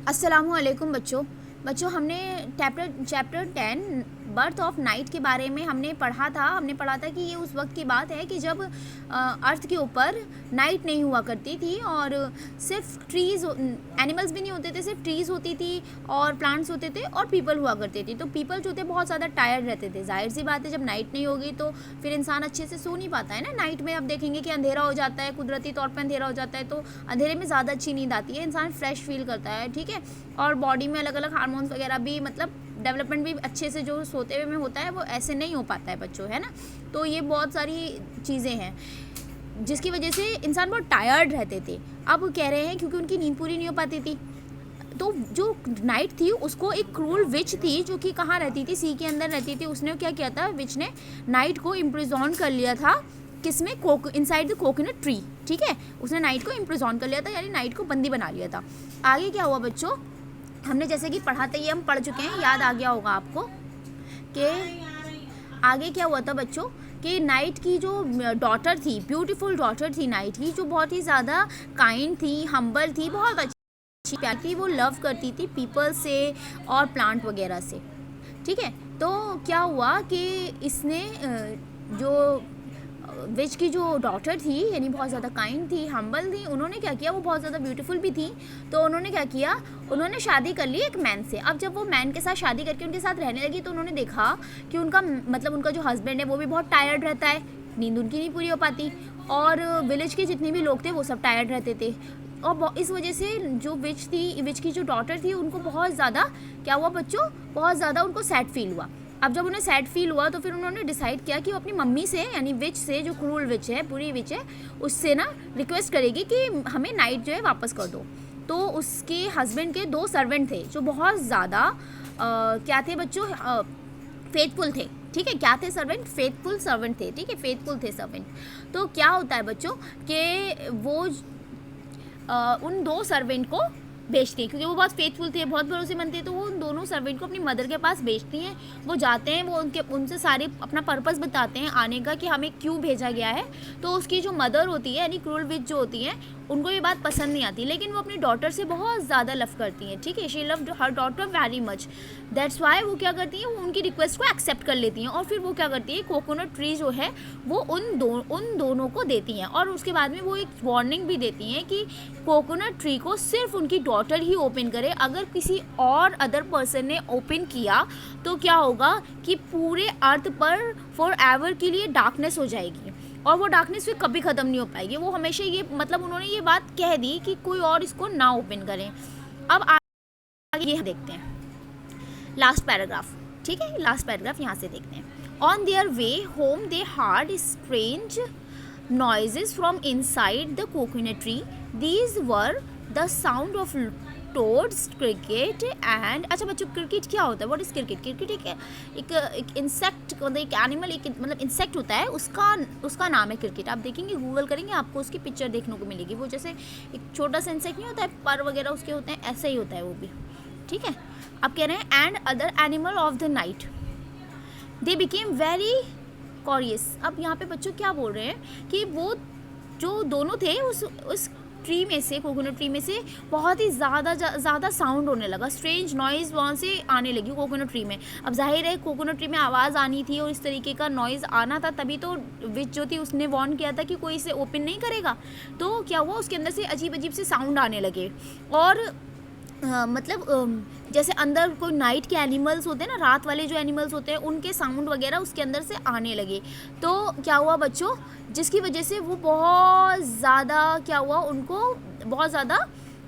अस्सलामुअलैकुम बच्चों। हमने चैप्टर 10 बर्थ ऑफ नाइट के बारे में हमने पढ़ा था कि ये उस वक्त की बात है कि जब अर्थ के ऊपर नाइट नहीं हुआ करती थी और सिर्फ ट्रीज़, एनिमल्स भी नहीं होते थे, सिर्फ ट्रीज़ होती थी और प्लांट्स होते थे और पीपल हुआ करते थे। तो पीपल जो थे बहुत ज़्यादा टायर्ड रहते थे। जाहिर सी बात है, जब नाइट नहीं होगी तो फिर इंसान अच्छे से सो नहीं पाता है ना। नाइट में आप देखेंगे कि अंधेरा हो जाता है, कुदरती तौर पर अंधेरा हो जाता है, तो अंधेरे में ज़्यादा अच्छी नींद आती है, इंसान फ्रेश फील करता है, ठीक है। और बॉडी में अलग अलग हार्मोन्स वगैरह भी, मतलब डेवलपमेंट भी अच्छे से जो सोते हुए में होता है वो ऐसे नहीं हो पाता है बच्चों, है ना। तो ये बहुत सारी चीज़ें हैं जिसकी वजह से इंसान बहुत टायर्ड रहते थे। अब कह रहे हैं क्योंकि उनकी नींद पूरी नहीं हो पाती थी। तो जो नाइट थी उसको एक क्रूल विच थी जो कि कहाँ रहती थी, सी के अंदर रहती थी। उसने क्या किया था, विच ने नाइट को इम्प्रिजॉन कर लिया था, किसमें, इनसाइड द कोकोनट ट्री, ठीक है। उसने नाइट को इम्प्रिजॉन कर लिया था, यानी नाइट को बंदी बना लिया था। आगे क्या हुआ बच्चों, हमने जैसे कि पढ़ा था, ये हम पढ़ चुके हैं, याद आ गया होगा आपको कि आगे क्या हुआ था बच्चों कि नाइट की जो डॉटर थी, ब्यूटीफुल डॉटर थी नाइट की, जो बहुत ही ज़्यादा काइंड थी, हम्बल थी, बहुत अच्छी प्यारी थी, वो लव करती थी पीपल से और प्लांट वगैरह से, ठीक है। तो क्या हुआ कि इसने जो विच की जो डॉटर थी, यानी बहुत ज़्यादा काइंड थी, हम्बल थी, उन्होंने क्या किया, वो बहुत ज़्यादा ब्यूटीफुल भी थी, तो उन्होंने क्या किया, उन्होंने शादी कर ली एक मैन से। अब जब वो मैन के साथ शादी करके उनके साथ रहने लगी तो उन्होंने देखा कि उनका, मतलब उनका जो हस्बैंड है वो भी बहुत टायर्ड रहता है, नींद उनकी नहीं पूरी हो पाती, और विलेज के जितने भी लोग थे वो सब टायर्ड रहते थे। और इस वजह से जो विच की जो डॉटर थी उनको बहुत ज़्यादा क्या हुआ बच्चों, बहुत ज़्यादा उनको सैड फील हुआ। अब जब उन्हें सैड फील हुआ तो फिर उन्होंने डिसाइड किया कि वो अपनी मम्मी से, यानी विच से, जो क्रूल विच है, पूरी विच है, उससे ना रिक्वेस्ट करेगी कि हमें नाइट जो है वापस कर दो। तो उसके हस्बैंड के 2 सर्वेंट थे जो बहुत ज़्यादा क्या थे बच्चों, फेथफुल थे, ठीक है। क्या थे सर्वेंट, फेथफुल सर्वेंट थे, ठीक है, फेथफुल थे सर्वेंट। तो क्या होता है बच्चों कि वो उन 2 सर्वेंट को भेजती हैं, क्योंकि वो बहुत फेथफुल थे, बहुत भरोसेमंद थे, तो वो उन दोनों सर्वेंट को अपनी मदर के पास भेजती हैं। वो जाते हैं, वो उनसे सारे अपना पर्पस बताते हैं आने का कि हमें क्यों भेजा गया है। तो उसकी जो मदर होती है, यानी क्रूल विच जो होती हैं, उनको ये बात पसंद नहीं आती, लेकिन वो अपनी डॉटर से बहुत ज़्यादा लव करती हैं, ठीक है। She loved her daughter very much, that's why वो क्या करती हैं, वो उनकी रिक्वेस्ट को एक्सेप्ट कर लेती हैं, और फिर वो क्या करती है, कोकोनट ट्री जो है वो उन दोनों को देती हैं। और उसके बाद में वो एक वार्निंग भी देती हैं कि कोकोनट ट्री को सिर्फ उनकी डॉटर ही ओपन करे, अगर किसी और अदर पर्सन ने ओपन किया तो क्या होगा कि पूरे अर्थ पर फॉर एवर के लिए डार्कनेस हो जाएगी, और वो डार्कनेस फिर कभी ख़त्म नहीं हो पाएगी। वो हमेशा ये, मतलब उन्होंने ये बात कह दी कि कोई और इसको ना ओपन करें। अब आगे ये देखते हैं लास्ट पैराग्राफ, ठीक है, लास्ट पैराग्राफ यहाँ से देखते हैं। On their way home they hard strange noises from inside the coconut tree. These were the sound of toads, cricket and, अच्छा बच्चों, क्रिकेट क्या होता है, व्हाट इज़ क्रिकेट? क्रिकेट एक इंसेक्ट, मतलब एक एनिमल, एक मतलब इंसेक्ट होता है, उसका नाम है क्रिकेट। आप देखेंगे, गूगल करेंगे, आपको उसकी पिक्चर देखने को मिलेगी। वो जैसे एक छोटा सा इंसेक्ट नहीं होता है, पर वगैरह उसके होते हैं, ऐसा ही होता है वो भी, ठीक है। अब कह रहे हैं and other animal of the night they became very curious. अब यहाँ पे बच्चों क्या बोल रहे हैं कि वो जो दोनों थे उस ट्री में से, कोकोनट ट्री में से बहुत ही ज़्यादा साउंड होने लगा, स्ट्रेंज नॉइज़ वहाँ से आने लगी कोकोनट ट्री में। अब जाहिर है कोकोनट ट्री में आवाज़ आनी थी और इस तरीके का नॉइज़ आना था, तभी तो विच जो थी उसने वार्न किया था कि कोई इसे ओपन नहीं करेगा। तो क्या हुआ, उसके अंदर से अजीब अजीब से साउंड आने लगे, और मतलब जैसे अंदर कोई नाइट के एनिमल्स होते हैं ना, रात वाले जो एनिमल्स होते हैं, उनके साउंड वगैरह उसके अंदर से आने लगे। तो क्या हुआ बच्चों, जिसकी वजह से वो बहुत ज़्यादा, क्या हुआ, उनको बहुत ज़्यादा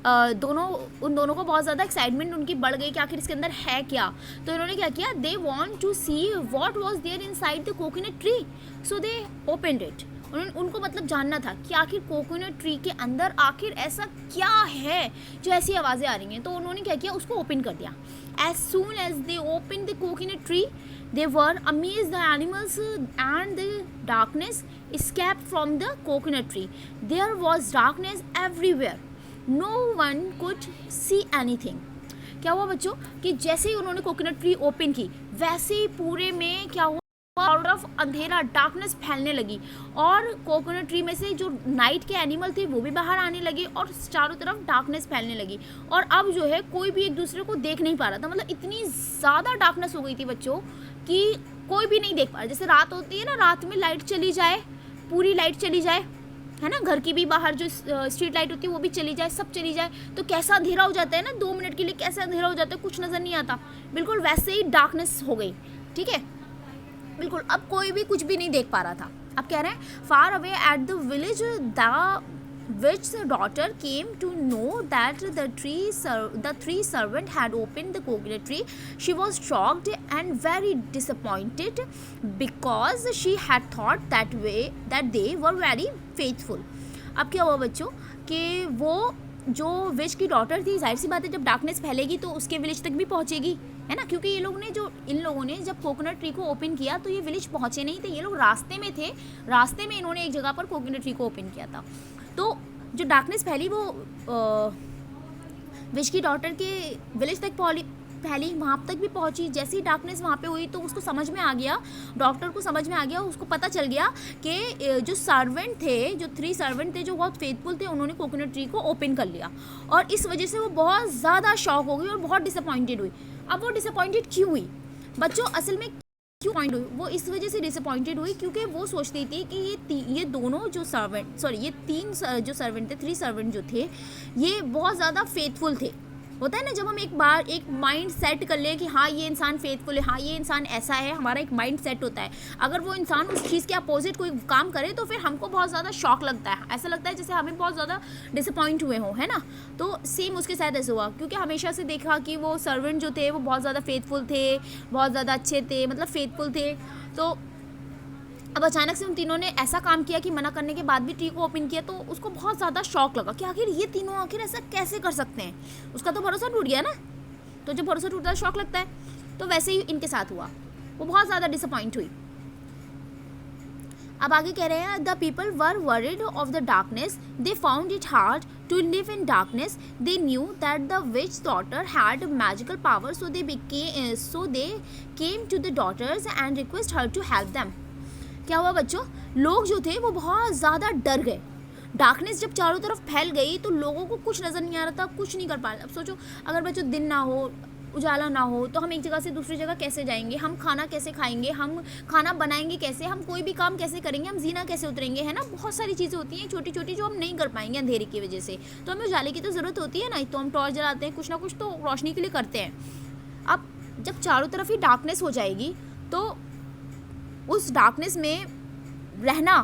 उन दोनों को बहुत ज़्यादा एक्साइटमेंट उनकी बढ़ गई कि आखिर इसके अंदर है क्या। तो इन्होंने क्या किया, they want to see what was there inside the coconut tree, so they opened it. उनको मतलब जानना था कि आखिर कोकोनट ट्री के अंदर आखिर ऐसा क्या है जो ऐसी आवाज़ें आ रही हैं। तो उन्होंने क्या किया, उसको ओपन कर दिया। As soon as they open the coconut tree they were amazed the animals and the darkness escaped from the coconut tree. There was darkness everywhere. No one could see anything. क्या हुआ बच्चों कि जैसे ही उन्होंने coconut tree open की, वैसे ही पूरे में क्या हुआ, आउट ऑफ अंधेरा, डार्कनेस फैलने लगी और कोकोनट ट्री में से जो नाइट के एनिमल थे वो भी बाहर आने लगे और चारों तरफ डार्कनेस फैलने लगी। और अब जो है कोई भी एक दूसरे को देख नहीं पा रहा था, मतलब इतनी ज़्यादा डार्कनेस हो गई थी बच्चों कि कोई भी नहीं देख पा रहा। जैसे रात होती है ना, रात में लाइट चली जाए, पूरी लाइट चली जाए, है ना, घर की भी बाहर जो स्ट्रीट लाइट होती है वो भी चली जाए, सब चली जाए, तो कैसा अंधेरा हो जाता है ना, 2 मिनट के लिए कैसा अंधेरा हो जाता है, कुछ नज़र नहीं आता। बिल्कुल वैसे ही डार्कनेस हो गई, ठीक है, बिल्कुल। अब कोई भी कुछ भी नहीं देख पा रहा था। अब कह रहे हैं far away at the village the which the daughter came to know that the three servants had opened the coconut tree. She was shocked and very disappointed because she had thought that they were very faithful. अब क्या हुआ बच्चों कि वो जो विच की daughter थी, जाहिर सी बात है जब डार्कनेस फैलेगी तो उसके विलेज तक भी पहुंचेगी, है ना, क्योंकि इन लोगों ने जब कोकोनट ट्री को ओपन किया तो ये विलेज पहुंचे नहीं थे, ये लोग रास्ते में थे, रास्ते में इन्होंने एक जगह पर कोकोनट ट्री को ओपन किया था। तो जो डार्कनेस फैली वो विश की डॉटर के विलेज तक फैली, वहाँ तक भी पहुँची। जैसे ही डार्कनेस वहाँ पे हुई तो उसको समझ में आ गया, डॉक्टर को समझ में आ गया, उसको पता चल गया कि जो सर्वेंट थे, जो 3 सर्वेंट थे जो बहुत फेथफुल थे, उन्होंने कोकोनट ट्री को ओपन कर लिया। और इस वजह से वो बहुत ज़्यादा शॉक हो गई और बहुत डिसअपॉइंटेड हुई। अब वो डिसअपॉइंटेड क्यों हुई बच्चों, असल में क्यों पॉइंट हुई, वो इस वजह से डिसअपॉइंटेड हुई क्योंकि वो सोचती थी कि ये दोनों जो सर्वेंट, सॉरी ये 3 जो सर्वेंट थे, 3 सर्वेंट जो थे, ये बहुत ज़्यादा फेथफुल थे। होता है ना, जब हम एक बार एक माइंड सेट कर लें कि हाँ ये इंसान फेथफुल है, हाँ ये इंसान ऐसा है, हमारा एक माइंड सेट होता है। अगर वो इंसान उस चीज़ के अपोजिट कोई काम करे तो फिर हमको बहुत ज़्यादा शॉक लगता है, ऐसा लगता है जैसे हमें बहुत ज़्यादा डिसअपॉइंट हुए हों, है ना। तो सेम उसके साथ ऐसा हुआ, क्योंकि हमेशा से देखा कि वो सर्वेंट जो थे वो बहुत ज़्यादा फेथफुल थे, बहुत ज़्यादा अच्छे थे, मतलब फेथफुल थे। तो अब अचानक से उन तीनों ने ऐसा काम किया कि मना करने के बाद भी ट्री को ओपन किया, तो उसको बहुत ज़्यादा शॉक लगा कि आखिर ये तीनों आखिर ऐसा कैसे कर सकते हैं। उसका तो भरोसा टूट गया ना, तो जब भरोसा टूटता है शॉक लगता है। तो वैसे ही इनके साथ हुआ, वो बहुत ज़्यादा डिसअपॉइंट हुई। अब आगे कह रहे हैं the people were worried of the darkness, they found it hard to live in darkness, they knew that the witch daughter had magical power, so they came to the daughters and request her to help them. क्या हुआ बच्चों, लोग जो थे वो बहुत ज़्यादा डर गए। डार्कनेस जब चारों तरफ फैल गई तो लोगों को कुछ नज़र नहीं आ रहा था, कुछ नहीं कर पा रहे। अब सोचो अगर बच्चों दिन ना हो, उजाला ना हो, तो हम एक जगह से दूसरी जगह कैसे जाएंगे, हम खाना कैसे खाएंगे, हम खाना बनाएंगे कैसे, हम कोई भी काम कैसे करेंगे, हम जीना कैसे उतरेंगे, है ना। बहुत सारी चीज़ें होती हैं छोटी छोटी जो हम नहीं कर पाएंगे अंधेरे की वजह से। तो हमें उजाले की तो ज़रूरत होती है ना, तो हम टॉर्च जलाते हैं, कुछ ना कुछ तो रोशनी के लिए करते हैं। अब जब चारों तरफ ही डार्कनेस हो जाएगी तो उस डार्कनेस में रहना,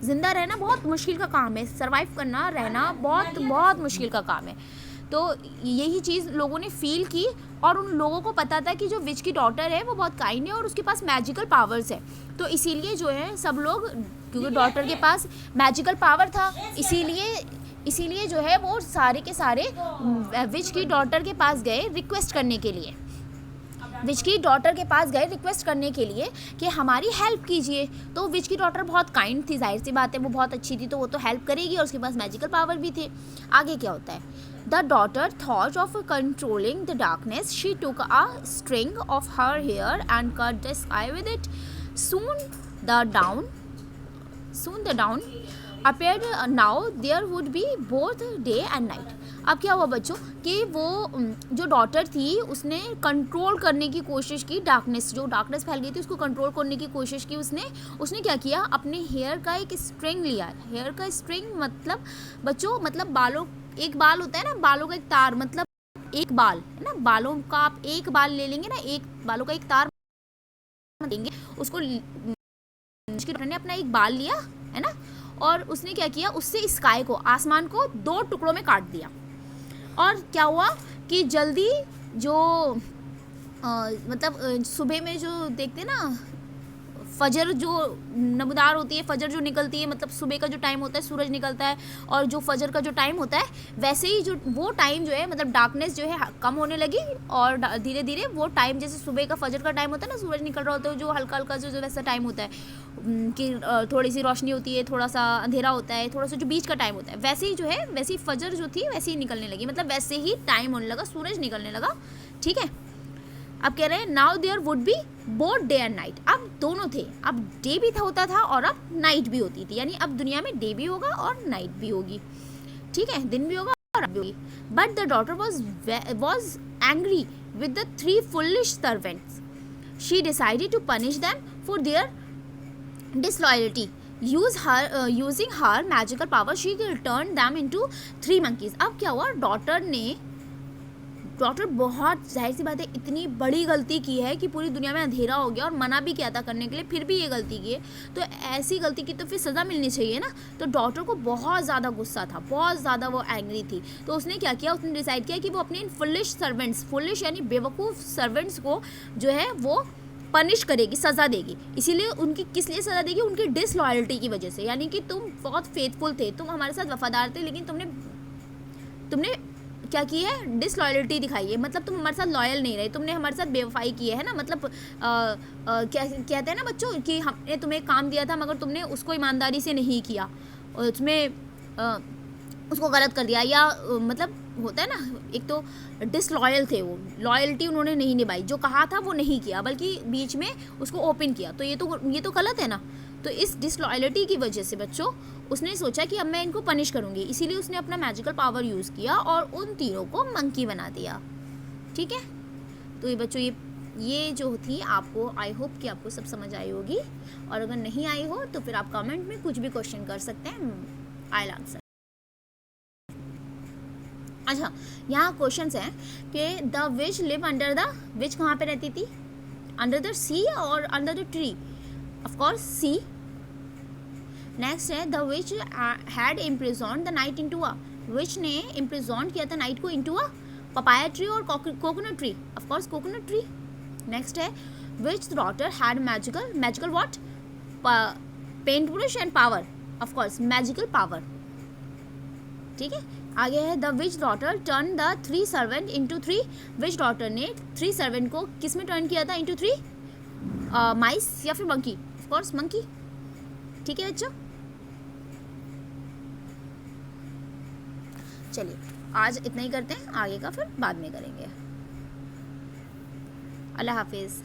ज़िंदा रहना बहुत मुश्किल का काम है, सर्वाइव करना, रहना बहुत बहुत मुश्किल का काम है। तो यही चीज़ लोगों ने फील की और उन लोगों को पता था कि जो विच की डॉटर है वो बहुत काइंड है और उसके पास मैजिकल पावर्स है। तो इसीलिए जो है सब लोग, क्योंकि डॉटर के पास मैजिकल पावर था, इसीलिए जो है वो सारे के सारे विच की डॉटर के पास गए रिक्वेस्ट करने के लिए, विच की डॉटर के पास गए रिक्वेस्ट करने के लिए कि हमारी हेल्प कीजिए। तो विच की डॉटर बहुत काइंड थी, जाहिर सी बात है वो बहुत अच्छी थी, तो वो तो हेल्प करेगी और उसके पास मैजिकल पावर भी थे। आगे क्या होता है, the daughter thought of controlling the darkness, she took a string of her hair and cut the sky with it, soon the dawn appeared, now there would be both day and night। अब क्या हुआ बच्चों कि वो जो daughter थी उसने control करने की कोशिश की, जो डार्कनेस फैल गई थी उसको कंट्रोल करने की कोशिश की। उसने क्या किया, अपने हेयर का एक स्ट्रिंग लिया। हेयर का स्ट्रिंग मतलब बच्चों, मतलब बालों, एक बाल होता है ना, बालों का एक तार, मतलब एक बाल है ना, बालों का आप एक बाल ले लेंगे ना, एक बालों का एक तार देंगे उसको। डॉक्टर ने अपना एक बाल लिया है ना, और उसने क्या किया, उससे स्काई को, आसमान को 2 टुकड़ों में काट दिया। और क्या हुआ कि जल्दी जो मतलब सुबह में जो देखते ना फजर जो नमदार होती है, फजर जो निकलती है, मतलब सुबह का जो टाइम होता है, सूरज निकलता है और जो फजर का जो टाइम होता है, वैसे ही जो वो टाइम जो है, मतलब डार्कनेस जो है कम होने लगी और धीरे धीरे वो टाइम, जैसे सुबह का फजर का टाइम होता है ना, सूरज निकल रहा होता है, जो हल्का हल्का जो वैसा टाइम होता है कि थोड़ी सी रोशनी होती है, थोड़ा सा अंधेरा होता है, थोड़ा सा जो बीच का टाइम होता है, वैसे ही जो है, वैसे ही फजर जो थी वैसे ही निकलने लगी, मतलब वैसे ही टाइम होने लगा, सूरज निकलने लगा, ठीक है। अब कह रहे हैं now there would be both day and night, अब दोनों थे, अब डे भी था होता था और अब नाइट भी होती थी, यानी अब दुनिया में डे भी होगा और नाइट भी होगी, ठीक है, दिन भी होगा और रात भी होगी। But the daughter was angry with the 3 foolish servants. She decided to punish them for their disloyalty. Using her magical power, she turned them into 3 monkeys. अब क्या हुआ, डॉटर बहुत जाहिर सी बात है इतनी बड़ी गलती की है कि पूरी दुनिया में अंधेरा हो गया और मना भी किया था करने के लिए, फिर भी ये गलती की है, तो ऐसी गलती की तो फिर सज़ा मिलनी चाहिए ना। तो डॉटर को बहुत ज़्यादा गुस्सा था, बहुत ज़्यादा वो एंग्री थी, तो उसने क्या किया, उसने डिसाइड किया कि वो अपने इन फुलिश सर्वेंट्स, फुलिश यानी बेवकूफ़ सर्वेंट्स को जो है वो पनिश करेगी, सज़ा देगी। इसीलिए उनकी किस लिए सज़ा देगी, उनकी डिसलॉयल्टी की वजह से, यानी कि तुम बहुत फेथफुल थे, तुम हमारे साथ वफादार थे, लेकिन तुमने क्या की है, डिसलॉयल्टी दिखाई है, मतलब तुम हमारे साथ लॉयल नहीं रहे, तुमने हमारे साथ बेवफाई की है ना, मतलब क्या कहते हैं ना बच्चों कि हमने तुम्हें काम दिया था मगर तुमने उसको ईमानदारी से नहीं किया और उसमें उसको गलत कर दिया, या मतलब होता है ना, एक तो डिसलॉयल थे वो, लॉयल्टी उन्होंने नहीं निभाई, जो कहा था वो नहीं किया बल्कि बीच में उसको ओपन किया, तो ये तो गलत है ना। तो इस डिसलॉयल्टी की वजह से बच्चों उसने सोचा कि अब मैं इनको पनिश करूँगी, इसीलिए उसने अपना मैजिकल पावर यूज़ किया और उन तीनों को मंकी बना दिया, ठीक है। तो ये बच्चों ये जो थी आपको, आई होप कि आपको सब समझ आई होगी, और अगर नहीं आई हो तो फिर आप कमेंट में कुछ भी क्वेश्चन कर सकते हैं, आई विल आंसर। अच्छा, यहाँ क्वेश्चंस हैं कि the witch live under the, witch कहाँ पे रहती थी, अंडर द सी और under the tree, of course sea. Next है the witch had imprisoned the knight into a, witch ने इम्प्रिजॉन्ड किया था नाइट को इनटू अ पपाया ट्री और coconut tree, of course coconut tree. Next है witch daughter had magical what, paint brush and power, of course magical power, ठीक है। आगे है the witch daughter turn the 3 servant into 3, which daughter ने 3 servant को किस में टर्न किया था, इंटू 3 माइस या फिर मंकी, ऑफ कोर्स मंकी, ठीक है बच्चों। चलिए आज इतना ही करते हैं, आगे का फिर बाद में करेंगे। अल्लाह हाफिज़।